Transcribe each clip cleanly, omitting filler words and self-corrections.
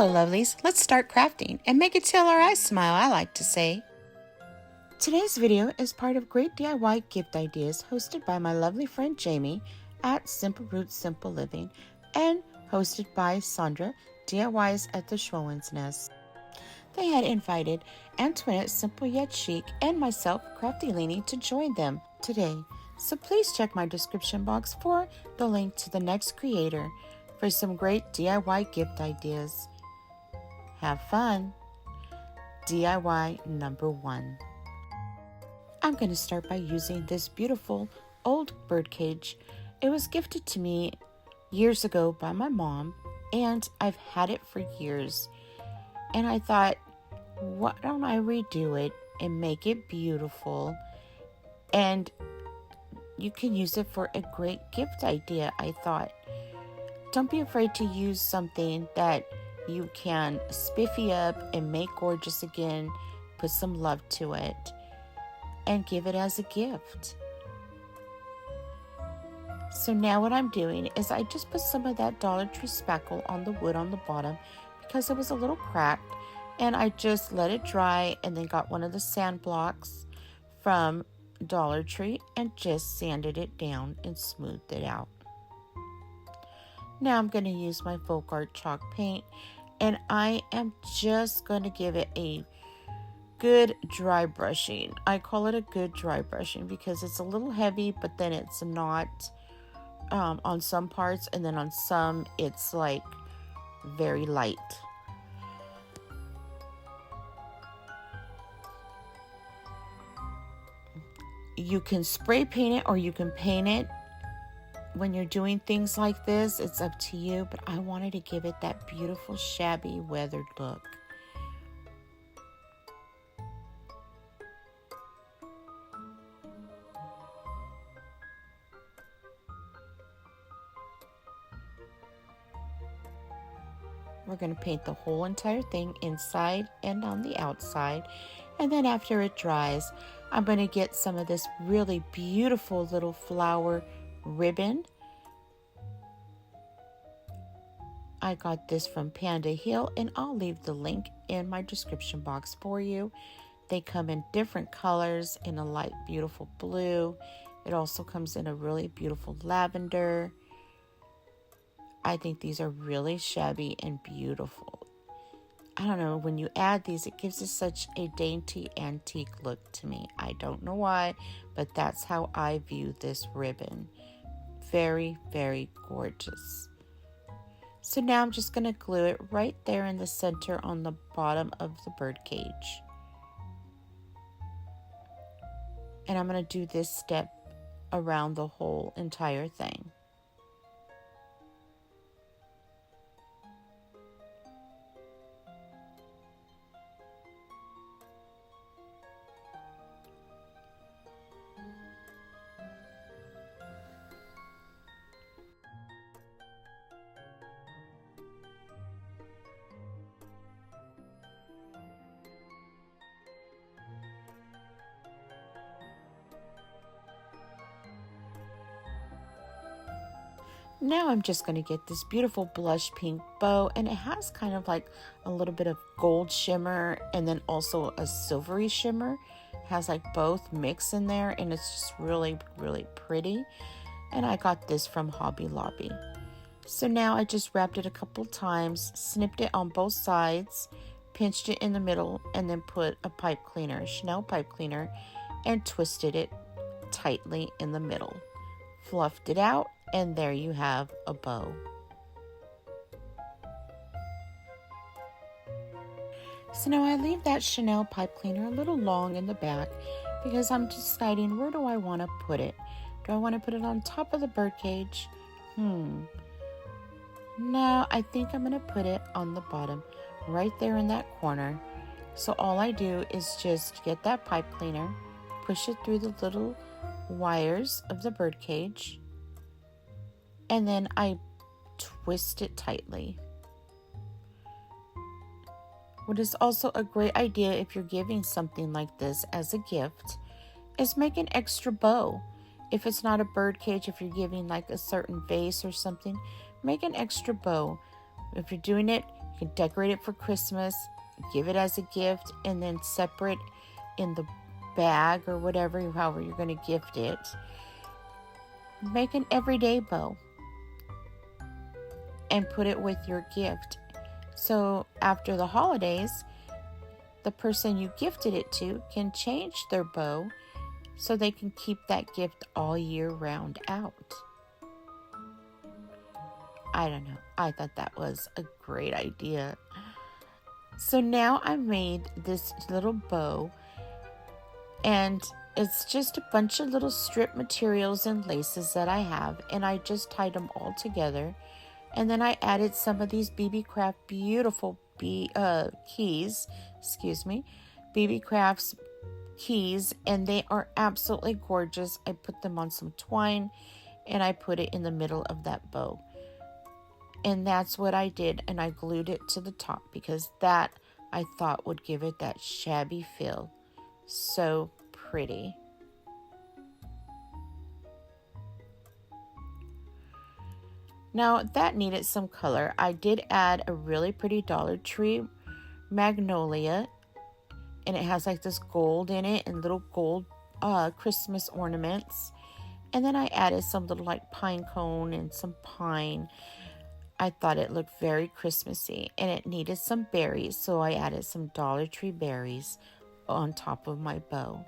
Hello, lovelies. Let's start crafting and make it till our eyes smile, I like to say. Today's video is part of great DIY gift ideas hosted by my lovely friend Jamie at Simple Roots Simple Living and hosted by Sandra, DIYs at the Schwollens Nest. They had invited Antoinette Simple Yet Chic and myself, Krafty Leeny, to join them today. So please check my description box for the link to the next creator for some great DIY gift ideas. Have fun! DIY number 1. I'm going to start by using this beautiful old birdcage. It was gifted to me years ago by my mom, and I've had it for years. And I thought, why don't I redo it and make it beautiful? And you can use it for a great gift idea, I thought. Don't be afraid to use something that you can spiffy up and make gorgeous again, put some love to it, and give it as a gift. So now what I'm doing is I just put some of that Dollar Tree spackle on the wood on the bottom because it was a little cracked, and I just let it dry and then got one of the sand blocks from Dollar Tree and just sanded it down and smoothed it out. Now I'm going to use my Folk Art chalk paint, and I am just going to give it a good dry brushing. I call it a good dry brushing because it's a little heavy, but then it's not on some parts, and then on some it's like very light. You can spray paint it or you can paint it. When you're doing things like this, it's up to you, but I wanted to give it that beautiful shabby weathered look. We're going to paint the whole entire thing inside and on the outside, and then after it dries, I'm going to get some of this really beautiful little flower ribbon. I got this from Panda Hill, and I'll leave the link in my description box for you. They come in different colors, in a light beautiful blue. It also comes in a really beautiful lavender. I think these are really shabby and beautiful. I don't know, when you add these, it gives it such a dainty antique look to me. I don't know why, but that's how I view this ribbon. Very, very gorgeous. So now I'm just going to glue it right there in the center on the bottom of the birdcage. And I'm going to do this step around the whole entire thing. Now I'm just going to get this beautiful blush pink bow, and it has kind of like a little bit of gold shimmer and then also a silvery shimmer. It has like both mixed in there, and it's just really, really pretty. And I got this from Hobby Lobby. So now I just wrapped it a couple times, snipped it on both sides, pinched it in the middle, and then put a pipe cleaner, Chanel pipe cleaner, and twisted it tightly in the middle. Fluffed it out, and there you have a bow. So now I leave that Chanel pipe cleaner a little long in the back because I'm deciding, where do I want to put it? Do I want to put it on top of the birdcage? No, I think I'm going to put it on the bottom, right there in that corner. So all I do is just get that pipe cleaner, push it through the little wires of the birdcage, and then I twist it tightly. What is also a great idea if you're giving something like this as a gift is make an extra bow. If it's not a birdcage, if you're giving like a certain vase or something, make an extra bow. If you're doing it, you can decorate it for Christmas, give it as a gift, and then separate in the bag or whatever, however you're going to gift it. Make an everyday bow and put it with your gift. So after the holidays, the person you gifted it to can change their bow so they can keep that gift all year round out. I don't know. I thought that was a great idea. So now I made this little bow, and it's just a bunch of little strip materials and laces that I have, and I just tied them all together. And then I added some of these BB Craft beautiful keys, BB Crafts keys, and they are absolutely gorgeous. I put them on some twine and I put it in the middle of that bow. And that's what I did, and I glued it to the top because that I thought would give it that shabby feel. So pretty. Now that needed some color. I did add a really pretty Dollar Tree magnolia, and it has like this gold in it and little gold Christmas ornaments. And then I added some little like pine cone and some pine. I thought it looked very Christmassy, and it needed some berries, so I added some Dollar Tree berries on top of my bow.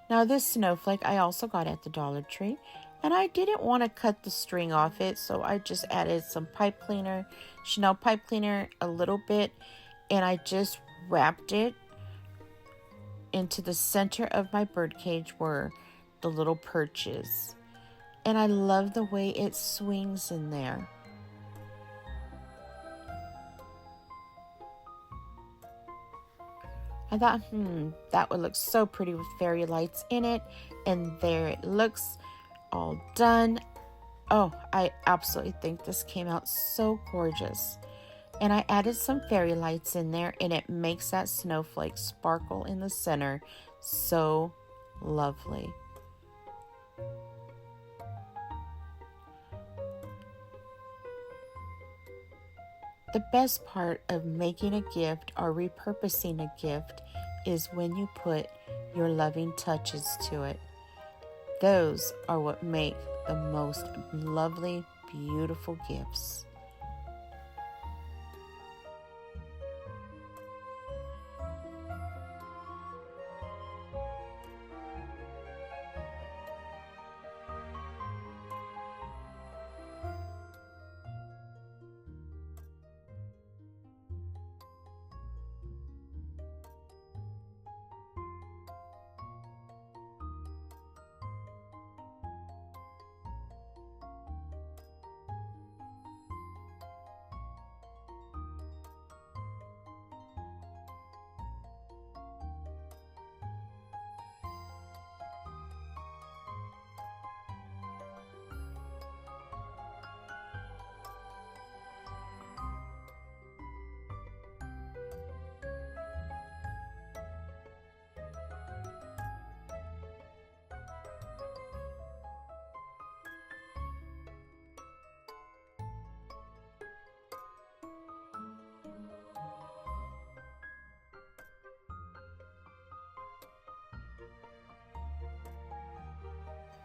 Now this snowflake I also got at the Dollar Tree, and I didn't want to cut the string off it, so I just added some pipe cleaner, Chanel pipe cleaner, a little bit, and I just wrapped it into the center of my birdcage where the little perch is. And I love the way it swings in there. I thought, that would look so pretty with fairy lights in it. And there it looks, all done. Oh, I absolutely think this came out so gorgeous. And I added some fairy lights in there, and it makes that snowflake sparkle in the center so lovely. The best part of making a gift or repurposing a gift is when you put your loving touches to it. Those are what make the most lovely, beautiful gifts.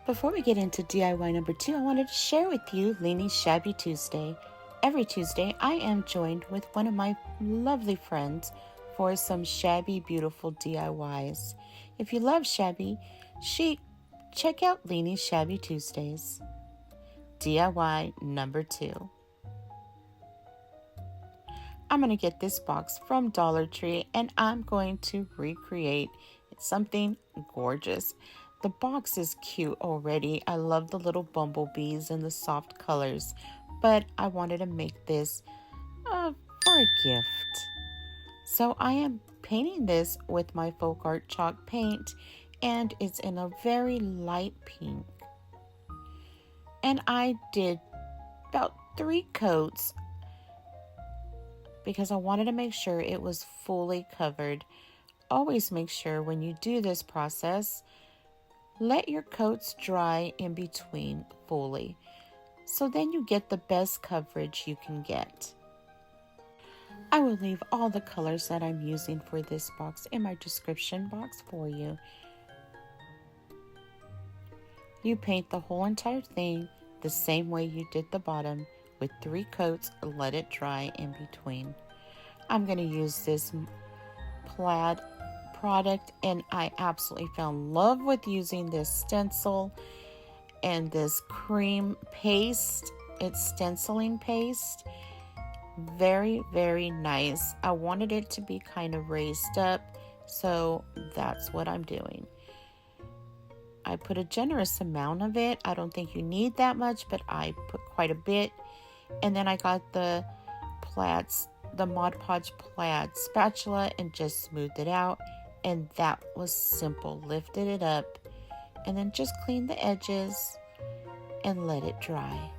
Before we get into DIY number 2, I wanted to share with you Leenys Shabby Tuesday. Every Tuesday, I am joined with one of my lovely friends for some shabby, beautiful DIYs. If you love shabby chic, check out Leenys Shabby Tuesdays. DIY number 2. I'm going to get this box from Dollar Tree, and I'm going to recreate something gorgeous. The box is cute already. I love the little bumblebees and the soft colors, but I wanted to make this for a gift. So I am painting this with my folk art chalk paint, and it's in a very light pink. And I did about 3 coats because I wanted to make sure it was fully covered. Always make sure when you do this process, let your coats dry in between fully, so then you get the best coverage you can get. I will leave all the colors that I'm using for this box in my description box for you. You paint the whole entire thing the same way you did the bottom with 3 coats, let it dry in between. I'm going to use this plaid product, and I absolutely fell in love with using this stencil and this cream paste. It's stenciling paste. Very, very nice. I wanted it to be kind of raised up, so that's what I'm doing. I put a generous amount of it. I don't think you need that much, but I put quite a bit. And then I got the Mod Podge plaid spatula and just smoothed it out. And that was simple. Lifted it up and then just cleaned the edges and let it dry.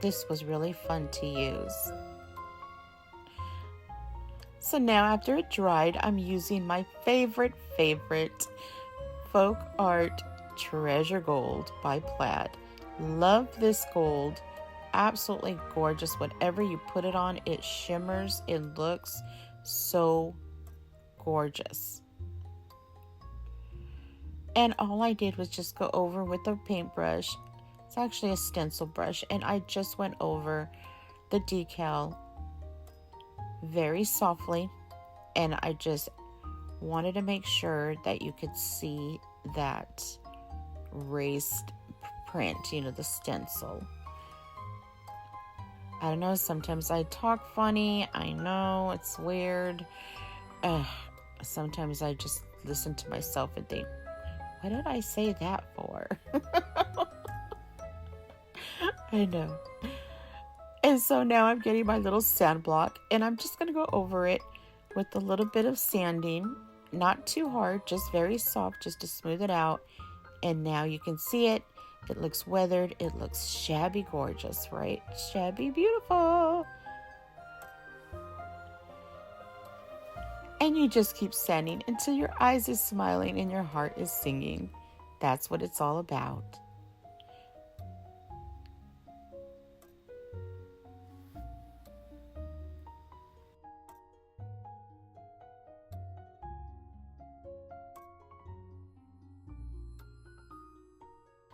This was really fun to use. So now after it dried, I'm using my favorite Folk Art Treasure Gold by Plaid. Love this gold. Absolutely gorgeous. Whatever you put it on, it shimmers. It looks so gorgeous. And all I did was just go over with a paintbrush. It's actually a stencil brush, and I just went over the decal very softly, and I just wanted to make sure that you could see that raised print, you know, the stencil. I don't know, sometimes I talk funny. I know, it's weird. Sometimes I just listen to myself and think, what did I say that for? I know. And so now I'm getting my little sand block, and I'm just going to go over it with a little bit of sanding. Not too hard, just very soft, just to smooth it out. And now you can see it. It looks weathered. It looks shabby gorgeous, right? Shabby beautiful. And you just keep sanding until your eyes is smiling and your heart is singing. That's what it's all about.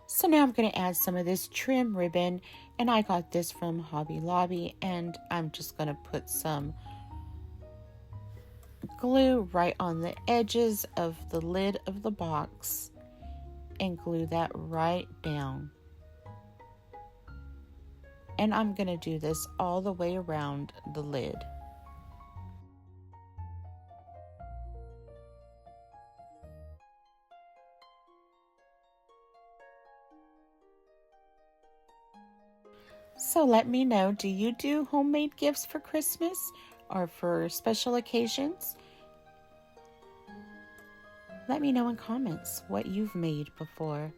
So now I'm going to add some of this trim ribbon, and I got this from Hobby Lobby, and I'm just going to put some glue right on the edges of the lid of the box and glue that right down. And I'm going to do this all the way around the lid. So let me know, do you do homemade gifts for Christmas or for special occasions? Let me know in comments what you've made before.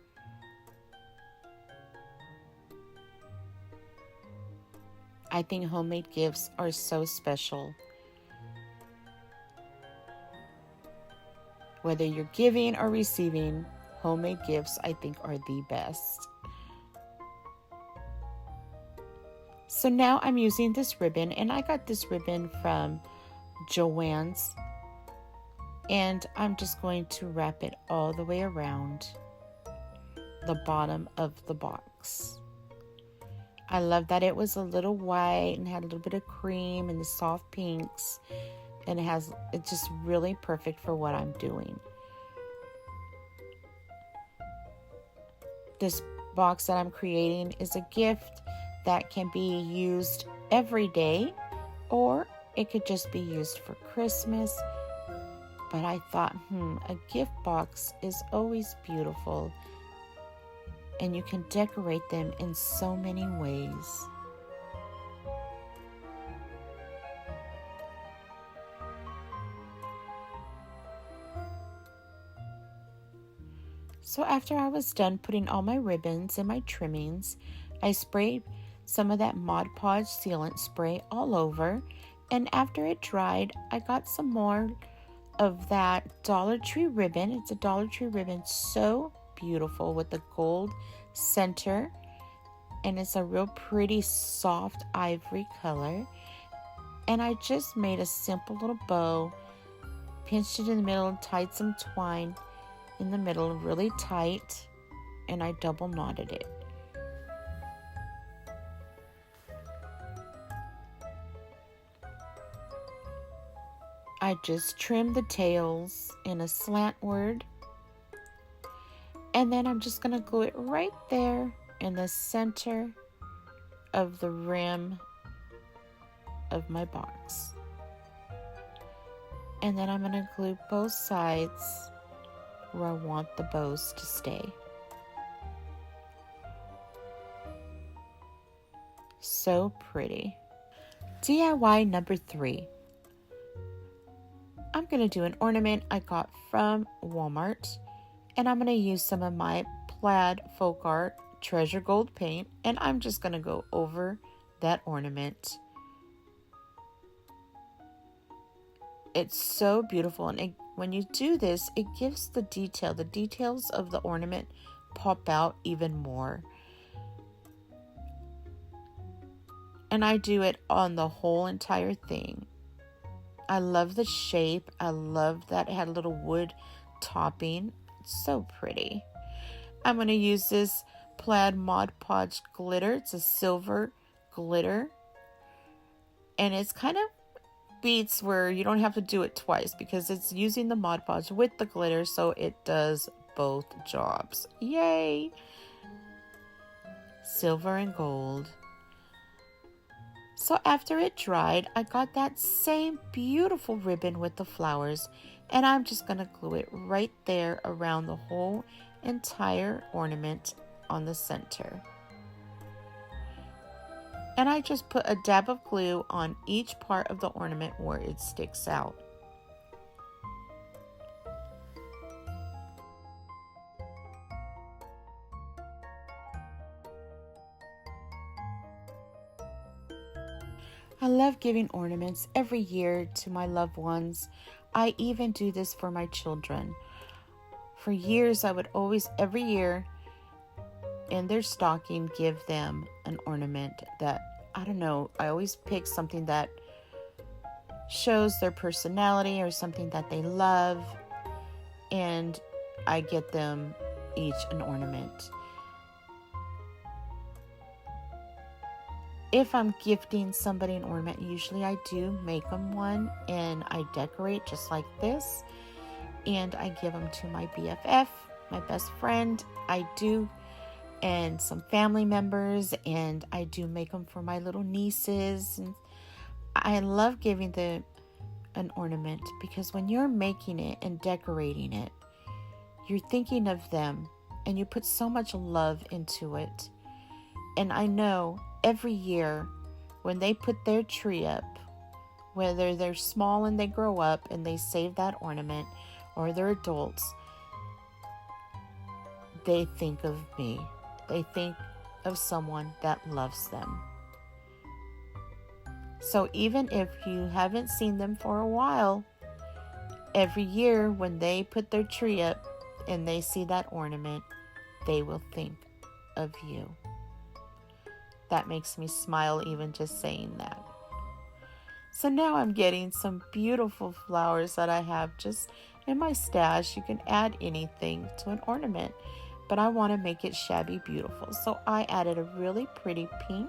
I think homemade gifts are so special. Whether you're giving or receiving, homemade gifts I think are the best. So now I'm using this ribbon, and I got this ribbon from Joann's, and I'm just going to wrap it all the way around the bottom of the box. I love that it was a little white and had a little bit of cream and the soft pinks, and it's just really perfect for what I'm doing. This box that I'm creating is a gift that can be used every day, or it could just be used for Christmas. But I thought, a gift box is always beautiful, and you can decorate them in so many ways. So after I was done putting all my ribbons and my trimmings, I sprayed some of that Mod Podge sealant spray all over, and after it dried, I got some more of that Dollar Tree ribbon. It's a Dollar Tree ribbon, so beautiful with the gold center, and it's a real pretty soft ivory color. And I just made a simple little bow, pinched it in the middle, and tied some twine in the middle really tight, and I double knotted it. I just trimmed the tails in a slantward, and then I'm just going to glue it right there in the center of the rim of my box. And then I'm going to glue both sides where I want the bows to stay. So pretty. DIY number 3. I'm going to do an ornament I got from Walmart, and I'm going to use some of my plaid folk art treasure gold paint, and I'm just going to go over that ornament. It's so beautiful, and when you do this, it gives the details of the ornament pop out even more. And I do it on the whole entire thing. I love the shape. I love that it had a little wood topping. It's so pretty. I'm going to use this plaid Mod Podge glitter. It's a silver glitter. And it's kind of beats where you don't have to do it twice because it's using the Mod Podge with the glitter, so it does both jobs. Yay! Silver and gold. So after it dried, I got that same beautiful ribbon with the flowers, and I'm just going to glue it right there around the whole entire ornament on the center. And I just put a dab of glue on each part of the ornament where it sticks out. I love giving ornaments every year to my loved ones. I even do this for my children. For years, I would always, every year, in their stocking, give them an ornament that, I don't know, I always pick something that shows their personality or something that they love, and I get them each an ornament. If I'm gifting somebody an ornament, usually I do make them one, and I decorate just like this, and I give them to my BFF, my best friend. I do, and some family members, and I do make them for my little nieces. And I love giving them an ornament because when you're making it and decorating it, you're thinking of them, and you put so much love into it. And I know every year when they put their tree up, whether they're small and they grow up and they save that ornament, or they're adults, they think of me. They think of someone that loves them. So even if you haven't seen them for a while, every year when they put their tree up and they see that ornament, they will think of you. That makes me smile even just saying that. So now I'm getting some beautiful flowers that I have just in my stash. You can add anything to an ornament, but I want to make it shabby beautiful. So I added a really pretty pink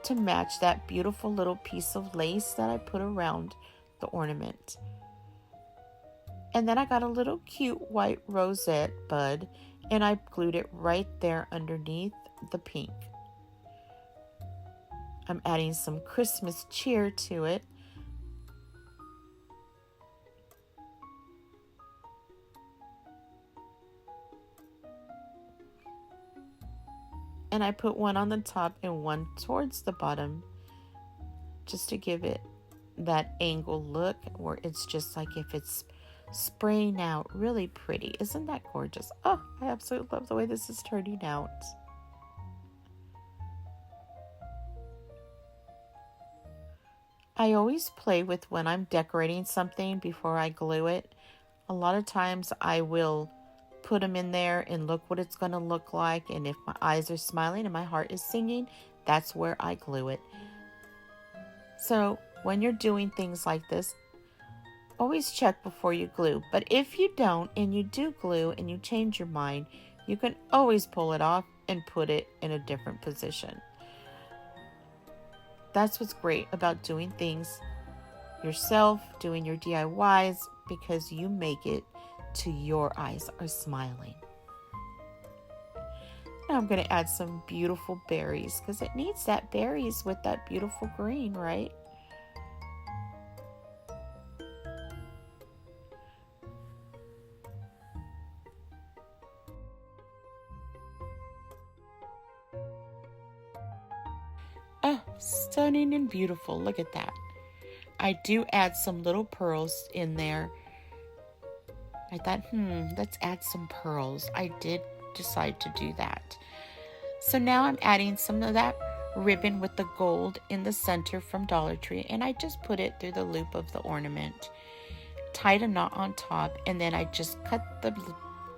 to match that beautiful little piece of lace that I put around the ornament. And then I got a little cute white rosette bud, and I glued it right there underneath the pink. I'm adding some Christmas cheer to it. And I put one on the top and one towards the bottom, just to give it that angle look where it's just like if it's spraying out. Really pretty. Isn't that gorgeous? Oh, I absolutely love the way this is turning out. I always play with when I'm decorating something before I glue it. A lot of times I will put them in there and look what it's going to look like. And if my eyes are smiling and my heart is singing, that's where I glue it. So when you're doing things like this, always check before you glue. But if you don't and you do glue and you change your mind, you can always pull it off and put it in a different position. That's what's great about doing things yourself, doing your DIYs, because you make it to your eyes are smiling. Now I'm going to add some beautiful berries because it needs that berries with that beautiful green, right? Oh, stunning and beautiful. Look at that. I do add some little pearls in there. I thought, let's add some pearls. I did decide to do that. So now I'm adding some of that ribbon with the gold in the center from Dollar Tree, and I just put it through the loop of the ornament, tied a knot on top, and then I just cut the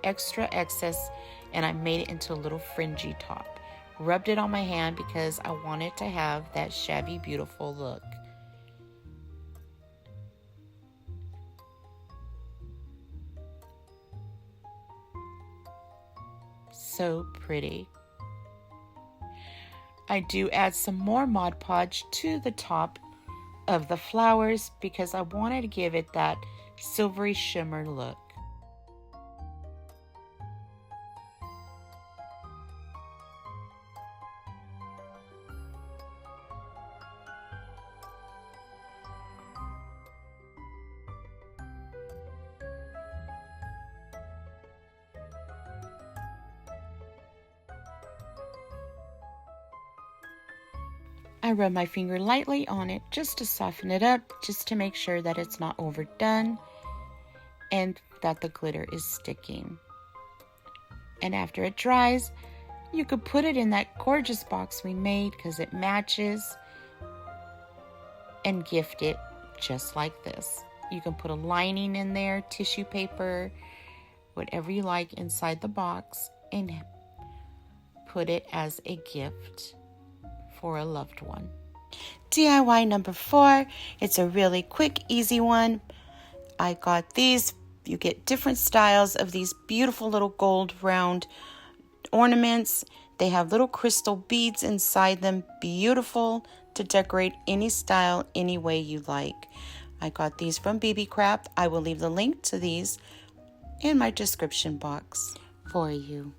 extra excess and I made it into a little fringy top. Rubbed it on my hand because I wanted to have that shabby beautiful look. So pretty. I do add some more Mod Podge to the top of the flowers because I wanted to give it that silvery shimmer look. I rub my finger lightly on it just to soften it up, just to make sure that it's not overdone and that the glitter is sticking. And after it dries, you could put it in that gorgeous box we made because it matches, and gift it just like this. You can put a lining in there, tissue paper, whatever you like inside the box, and put it as a gift for a loved one. DIY number 4. It's a really quick, easy one. I got these. You get different styles of these beautiful little gold round ornaments. They have little crystal beads inside them. Beautiful to decorate any style, any way you like. I got these from BB Craft. I will leave the link to these in my description box for you.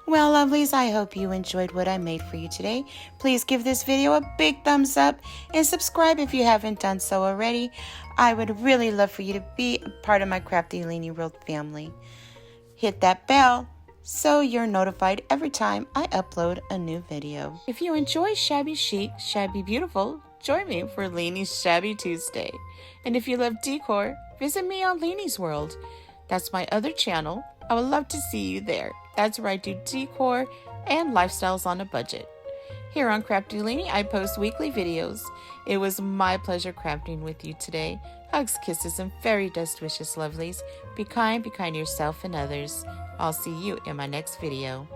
Well, lovelies, I hope you enjoyed what I made for you today. Please give this video a big thumbs up and subscribe if you haven't done so already. I would really love for you to be a part of my Krafty Leeny World family. Hit that bell so you're notified every time I upload a new video. If you enjoy Shabby Chic, Shabby Beautiful, join me for Leenys Shabby Tuesday. And if you love decor, visit me on Leenys World. That's my other channel. I would love to see you there. That's where I do decor and lifestyles on a budget. Here on Krafty Leeny, I post weekly videos. It was my pleasure crafting with you today. Hugs, kisses, and fairy dust wishes, lovelies. Be kind to yourself and others. I'll see you in my next video.